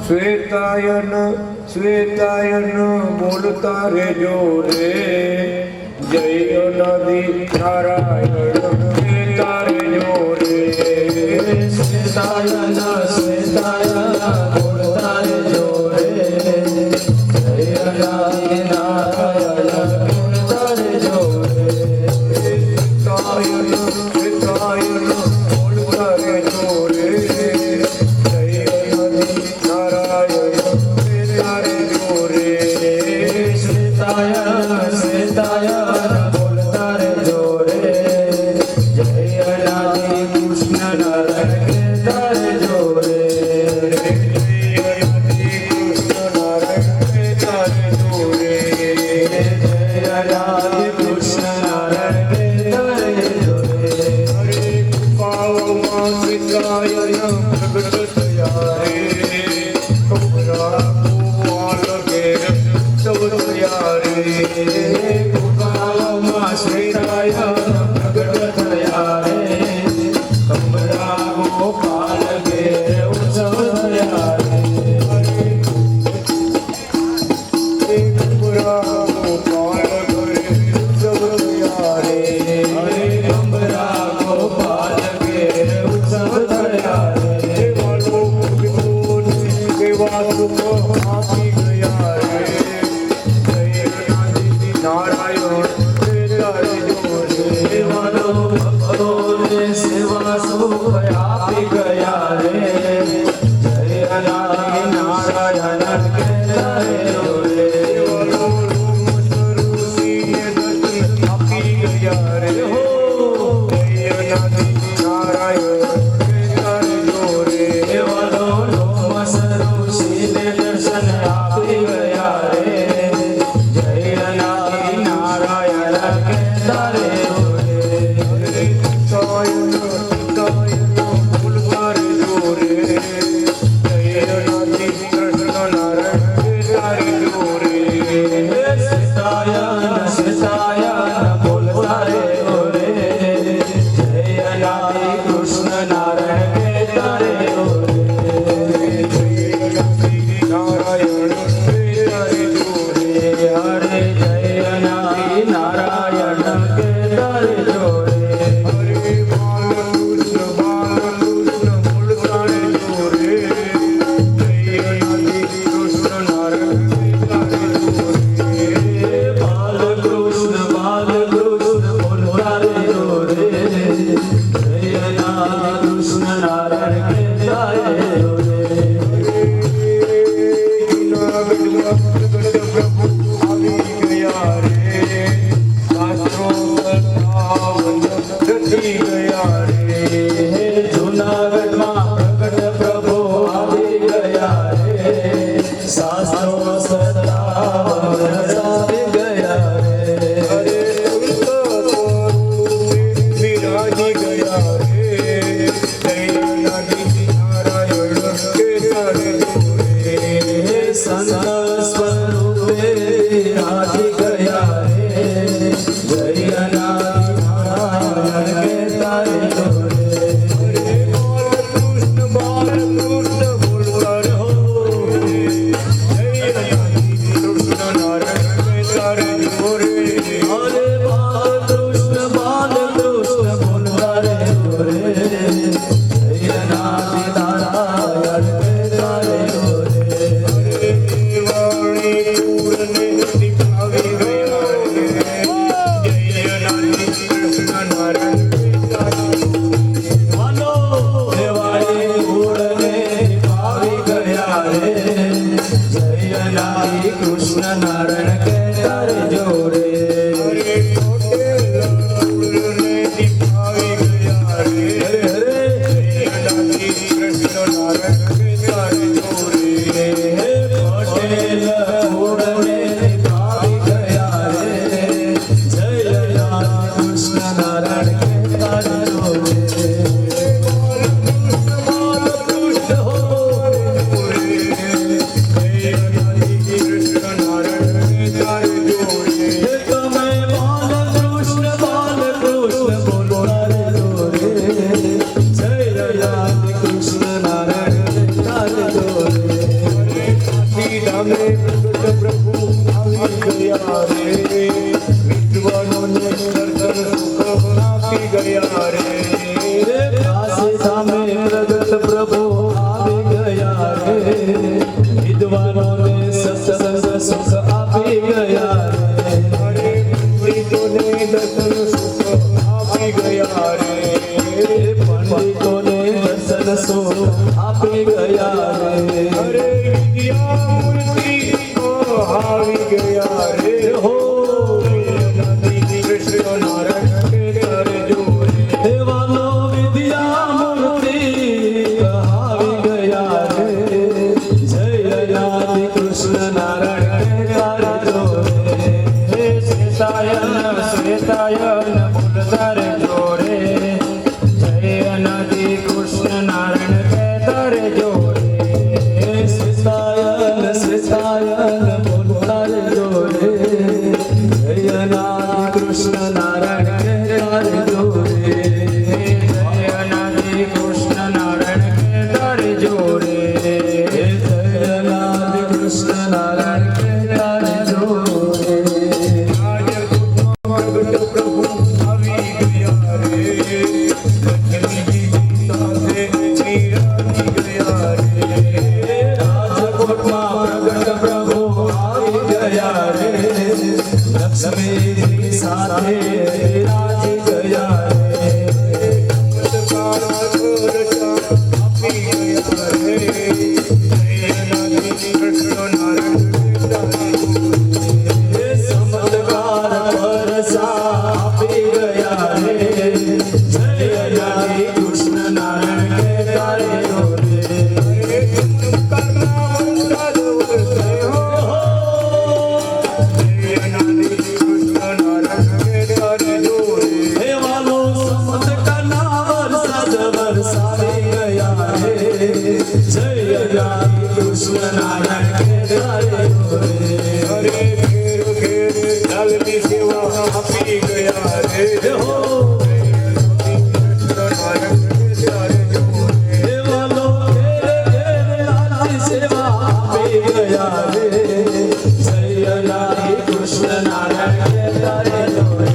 શ્વેતાયન શ્વેતાયન બોલતા રેજો રે જય નદી નારાયણ શ્વેતા રેજો રે શ્વેતાયન શ્વેતાયન બોલતા રેજો રે જય નદી નારાયણ બોલતા રેજો રે શ્વેતાયન શ્વેતાયન બોલતા રેજો રે શ્વેતાયન બોલતા રેજો રે જય રાધે કૃષ્ણ નારાયણ કહેતા રેજો રે જય કૃષ્ણ નારાયણ કહેતા રેજો રે જય રાધે કૃષ્ણ નારાયણ કહેતા રેજો રે હરે કૃપાવમાં શ્વેતાયન પ્રગટ થયા રે કપરા ગોપાલ ઘેર સૌ થયા રે કૃપામાં શ્વેતાયન પ્રગટ થયા રે કમરા ગોપાલ ઘેર ઉત્સવ થયા રે કપરા ગોપાલ ઘેર સૌ થયા રે હરે કમરા ગોપાલ ઘેર ઉત્સવ થયા રે દેવાલો દેવા સુખ આપી ગયા રે નારાયણ દેવાનો ભક્તોને સેવા સુખ આપી ગયા રે જય નારાયણ કહેતા રેજો રે આપી ગયા રે નારાયણ રે દેવાનો લોમસ ઋષિને દર્શન આપી ગયા રે જય નારાયણ કહેતા રેજો રે શ્વેતાયન બોલતા રેજો રે જય રાધે કૃષ્ણ નારાયણ કહેતા રેજો રે હરે જય નારાયણ કહેતા રેજો રે બાલકૃષ્ણ બોલતા રેજો રે જય કૃષ્ણ નારાયણ કહેતા રેજો રે જૂનાગઢમાં પ્રગટ પ્રભુ આવી ગયા રે શાસ્ત્રો સદાવન રચાવી ગયા રે વિરાજી ગયા રે નારાયણ સંત સ્વરૂપે આપી ગયા રે અરે વિદ્યા મૂર્તિ ઓ આવી ગયા રે હો કૃષ્ણ નારાયણ કે તારે જોરે દેવાનો વિદ્યા મૂર્તિ આવી ગયા રે જય આદિ કૃષ્ણ નારાયણ તારે જોરે હે શ્વેતાયન શ્વેતાયન બોલતારે જોરે જય અનાદિ કૃષ્ણ નારાયણ કે તારે જોરે હે શ્વેતાયન શ્વેતાયન બોલતારે જોરે જય અનાદિ કૃષ્ણ નારાયણ તારે જોરે જય અનાદિ કૃષ્ણ નારાયણ કે તારે જોરે જય અનાદિ કૃષ્ણ નારાયણ તારે જોરે પ્રગટ પ્રભુ આવી ગયા રે લક્ષ્મીજી સાથે નિરાજી ગયા રે રાજકોટમાં પ્રગટ પ્રભુ આવી ગયા રે લક્ષ્મીજી સાથે રાજી ગયા રે ચમત્કાર કરતા આપી ગયા રે જય અનાદિ કૃષ્ણ નારાયણ હે ચમત્કાર પરસા આપી ગયા રે જય આદિ કૃષ્ણ નારાયણ કે તારે જોરે હે વાલો ચમત્કારના વરસાદ વરસાવી ગયા રે જય આદિ કૃષ્ણ નારાયણ કે તારે જોરે આપી ગયા રે હે હો દેવાલો ઘેરે ઘેરે આરતી સેવા આપી ગયા રે જય આદિ કૃષ્ણ નારાયણ કે તારે જોરે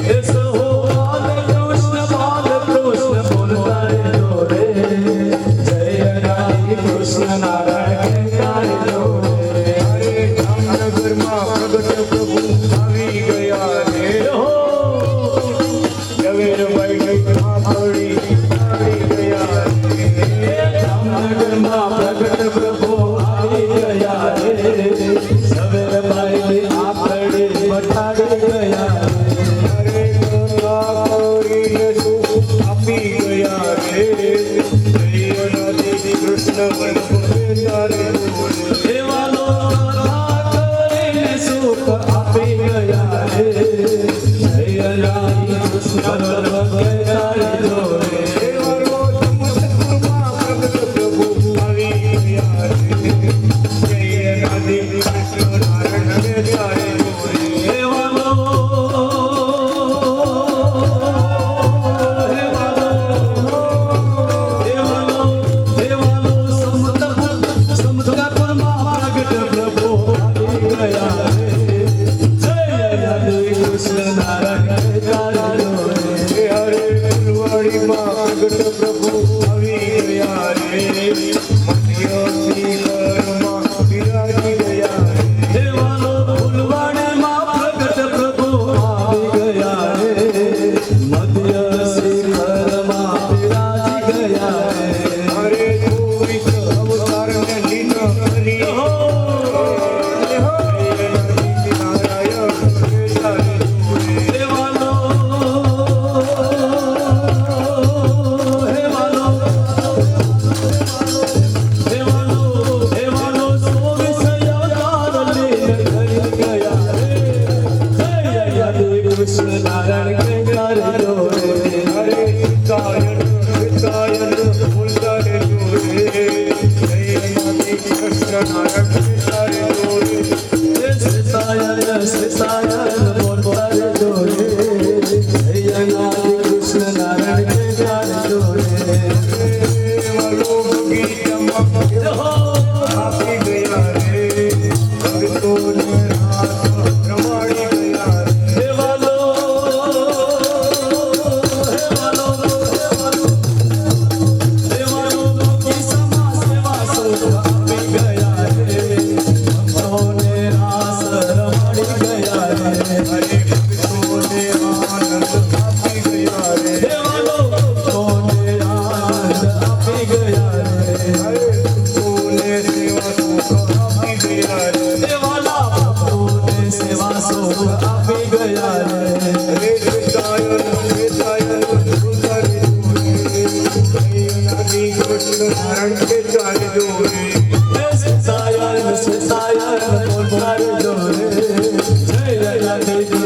હે સહો બાલકૃષ્ણ બોલતા રે જોરે જય આદિ કૃષ્ણ નારાયણ કે તારે જોરે આવી ગયા રે હો ઝવેરભાઈ આવી ગયા રે જામનગરમાં પ્રગટ પ્રભુ આવી ગયા રે ઝવેરભાઈ આપડે બઠાડી ગયા અરે ગોરી આપી ગયા રે જય અનાદિ કૃષ્ણ વલ્લભ તારે જોરે દેવાલો કરીને સુખ આપી ગયા રે જય આદિ કૃષ્ણ વલ્લભ તારે જોરે દેવરો ચમત્કારમાં પ્રગટ પ્રભુ આવી ગયા રે જય અનાદિ કૃષ્ણ નારાયણ કે તારે જોરે દેવાલો દેવાલો દેવાલો સમતકાપુરમાં પ્રગટ પ્રભુ આવી ગયા રે જય આદિ કૃષ્ણ નારાયણ તારે જોરે હે હરે ફુલવાડીમાં પ્રગટ પ્રભુ આવી ગયા રે મધ્ય શિખરમાં બિરાજી ગયા રે દેવાલો ફૂલવાડીમાં પ્રગટ પ્રભુ આવી ગયા રે મધ્ય શિખરમાં બિરાજી ગયા રે હરે 24 અવતારને લીન કરી હો નારાયણ કે તારે જોરે દેવાલો હે વાલો દેવાલો દેવાલો 24 અવતાર લીન કરી ગયા રે જય આદિ કૃષ્ણ નારાયણ કે તારે જોરે હરે હિતાયન બોલતા રે જોરે જય અનાદિ કૃષ્ણ નારાયણ કે તારે જોરે શ્રીસાયન બોલતા રે જોરે જય આદિ કૃષ્ણ નારાયણ કે તારે જોરે દેવલો ગીતમાં હો આપી ગયા રે ભક્તોને હાથ રમાડી ગયા રે દેવાલો દેવાલો કી સમા સેવા સુખ આપી ગયા રે ભક્તોને રાસ રમાડી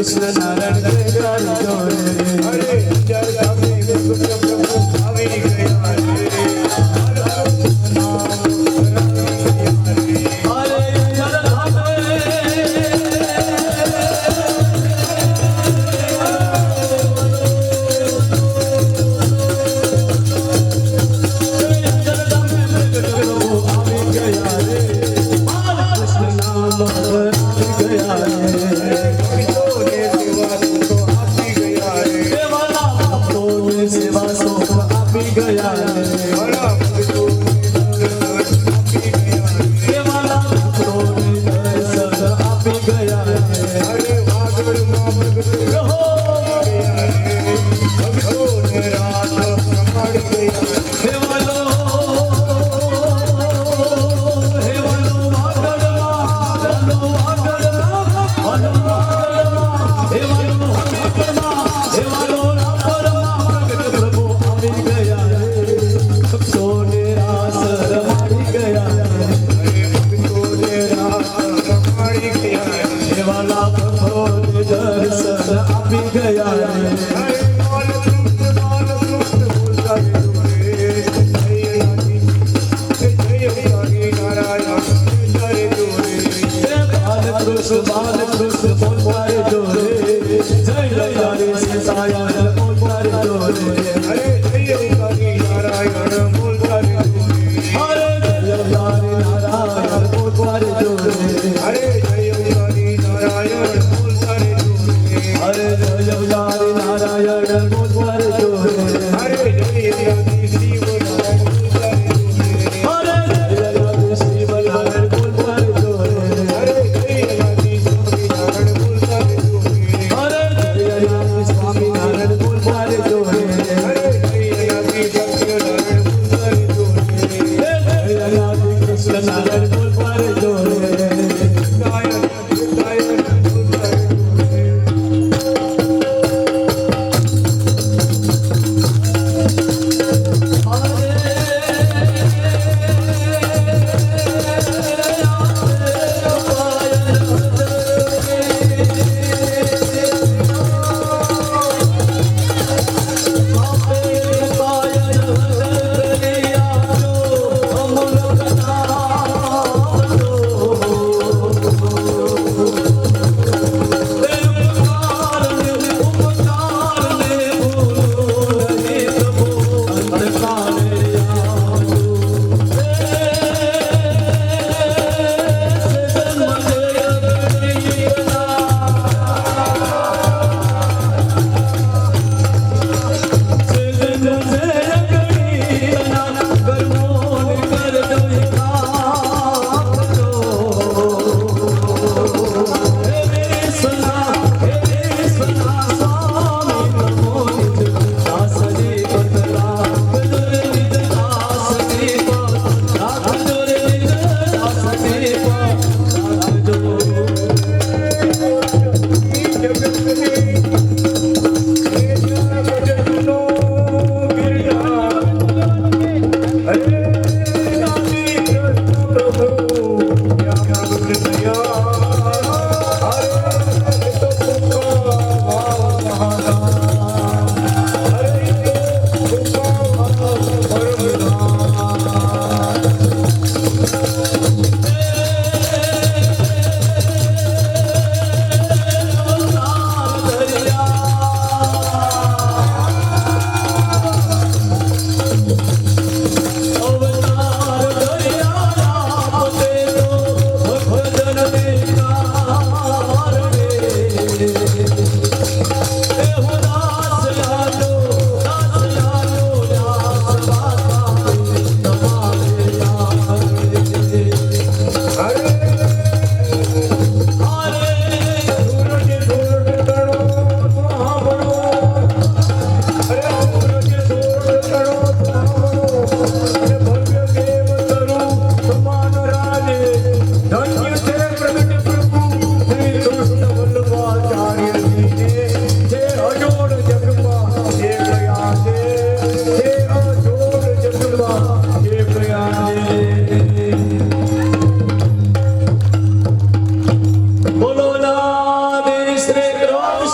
કૃષ્ણ નારાયણ કે પ્યારી જોડે અરે જય ધામે કૃષ્ણ પ્રભુ આવી ગયા રે અરે જય ધામે બોલો ના શ્રી કૃષ્ણ